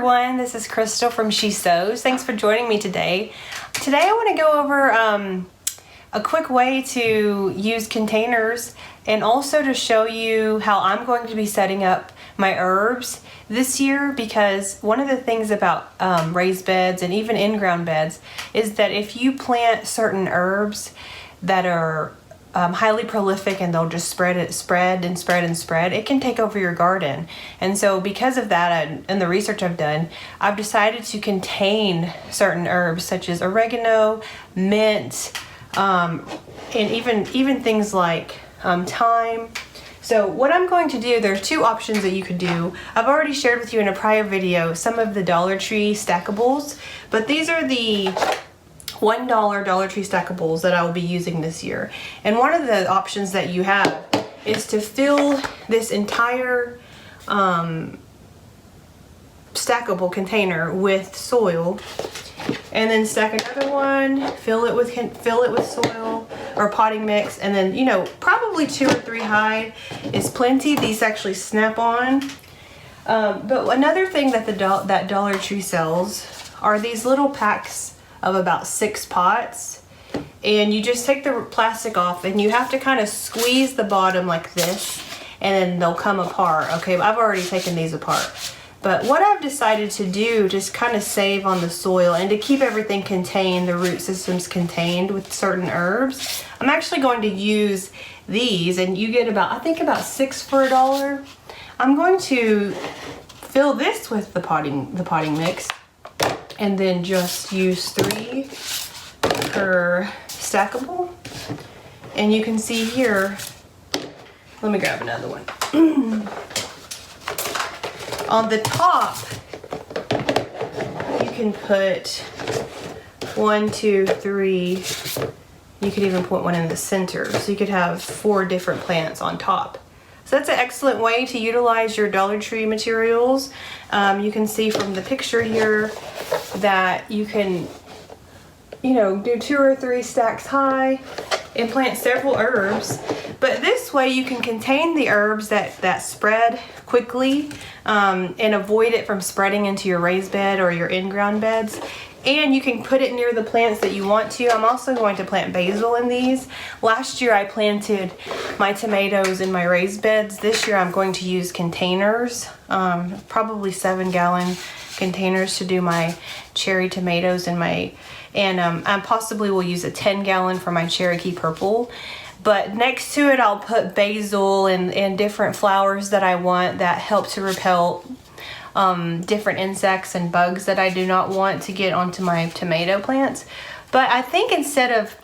everyone, this is Crystal from She Sews. Thanks for joining me today. Today I want to go over a quick way to use containers and also to show you how I'm going to be setting up my herbs this year, because one of the things about raised beds and even in-ground beds is that if you plant certain herbs that are highly prolific and they'll just spread, it can take over your garden. And so because of that and the research I've done, I've decided to contain certain herbs such as oregano, mint, and even things like thyme. So what I'm going to do, there's two options that you could do. I've already shared with you in a prior video some of the Dollar Tree stackables, but these are the $1 Dollar Tree stackables that I will be using this year. And one of the options that you have is to fill this entire stackable container with soil, and then stack another one, fill it with soil or potting mix, and then, you know, probably 2 or 3 high is plenty. These actually snap on. But another thing that that Dollar Tree sells are these little packs of about 6 pots, and you just take the plastic off and you have to kind of squeeze the bottom like this, and then they'll come apart. Okay, I've already taken these apart. But what I've decided to do, just kind of save on the soil and to keep everything contained, the root systems contained with certain herbs, I'm actually going to use these, and you get about, I think about 6 for $1. I'm going to fill this with the potting mix, and then just use 3 per stackable. And you can see here, let me grab another one. On the top, you can put 1, 2, 3. You could even put one in the center. So you could have 4 different plants on top. So that's an excellent way to utilize your Dollar Tree materials. You can see from the picture here that you can, you know, do 2 or 3 stacks high and plant several herbs. But this way you can contain the herbs that spread quickly and avoid it from spreading into your raised bed or your in-ground beds. And you can put it near the plants that you want to. I'm also going to plant basil in these. Last year I planted my tomatoes in my raised beds. This year I'm going to use containers, probably 7-gallon containers to do my cherry tomatoes and I possibly will use a 10-gallon for my Cherokee purple. But next to it I'll put basil and different flowers that I want that help to repel different insects and bugs that I do not want to get onto my tomato plants. But I think instead of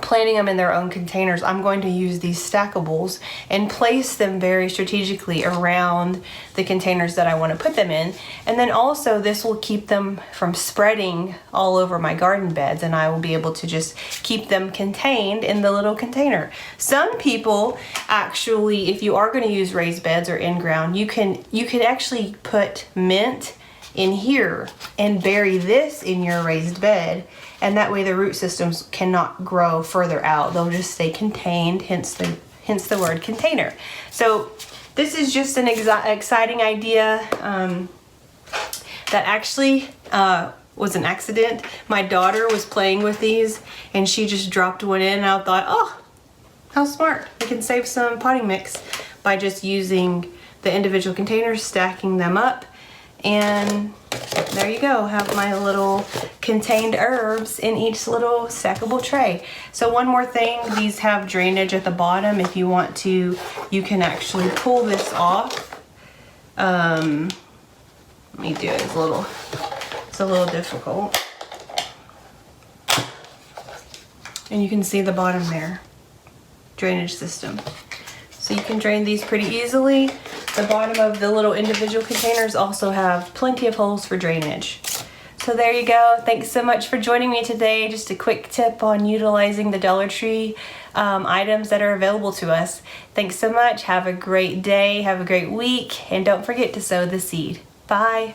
planting them in their own containers, I'm going to use these stackables and place them very strategically around the containers that I want to put them in. And then also this will keep them from spreading all over my garden beds, and I will be able to just keep them contained in the little container. Some people actually, if you are going to use raised beds or in-ground, you can actually put mint in here and bury this in your raised bed, and that way the root systems cannot grow further out. They'll just stay contained, hence the word container. So this is just an exciting idea that actually was an accident. My daughter was playing with these and she just dropped one in, and I thought, oh, how smart. We can save some potting mix by just using the individual containers, stacking them up. And there you go, have my little contained herbs in each little stackable tray. So one more thing, these have drainage at the bottom. If you want to, you can actually pull this off. Let me do it, it's a little difficult. And you can see the bottom there, drainage system. So you can drain these pretty easily. The bottom of the little individual containers also have plenty of holes for drainage. So there you go. Thanks so much for joining me today. Just a quick tip on utilizing the Dollar Tree items that are available to us. Thanks so much. Have a great day. Have a great week. And don't forget to sow the seed. Bye.